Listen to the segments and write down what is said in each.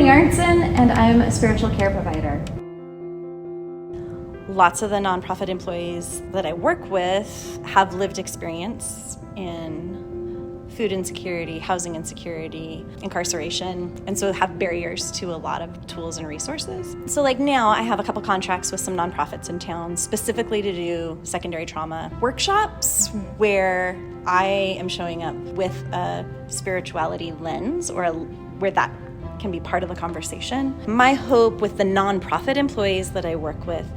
Courtney Arntzen, and I'm a spiritual care provider. Lots of the nonprofit employees that I work with have lived experience in food insecurity, housing insecurity, incarceration, and so have barriers to a lot of tools and resources. So like now I have a couple contracts with some nonprofits in town specifically to do secondary trauma workshops where I am showing up with a spirituality lens where that can be part of the conversation. My hope with the nonprofit employees that I work with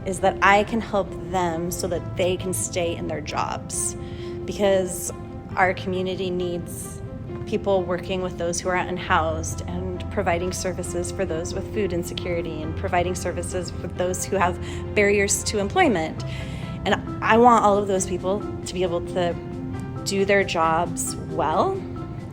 is that I can help them so that they can stay in their jobs, because our community needs people working with those who are unhoused and providing services for those with food insecurity and providing services for those who have barriers to employment. And I want all of those people to be able to do their jobs well,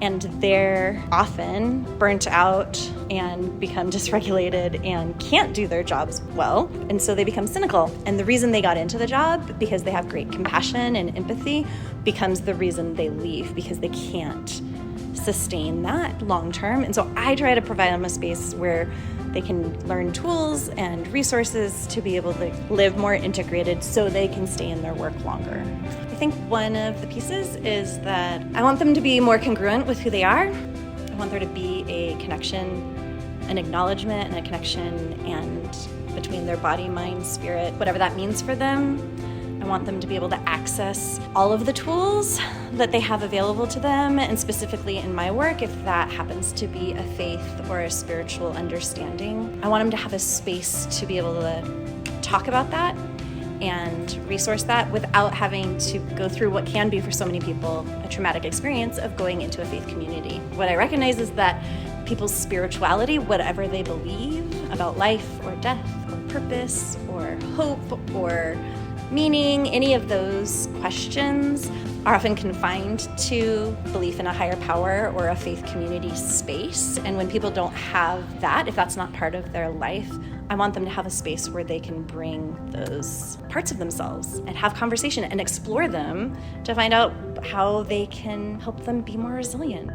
and they're often burnt out and become dysregulated and can't do their jobs well, and so they become cynical. And the reason they got into the job, because they have great compassion and empathy, becomes the reason they leave, because they can't sustain that long term. And so I try to provide them a space where they can learn tools and resources to be able to live more integrated so they can stay in their work longer. I think one of the pieces is that I want them to be more congruent with who they are. I want there to be a connection, an acknowledgement and a connection and between their body, mind, spirit, whatever that means for them. I want them to be able to access all of the tools that they have available to them, and specifically in my work, if that happens to be a faith or a spiritual understanding, I want them to have a space to be able to talk about that and resource that without having to go through what can be for so many people a traumatic experience of going into a faith community. What I recognize is that people's spirituality, whatever they believe about life or death or purpose or hope or meaning, any of those questions are often confined to belief in a higher power or a faith community space. And when people don't have that, if that's not part of their life, I want them to have a space where they can bring those parts of themselves and have conversation and explore them to find out how they can help them be more resilient.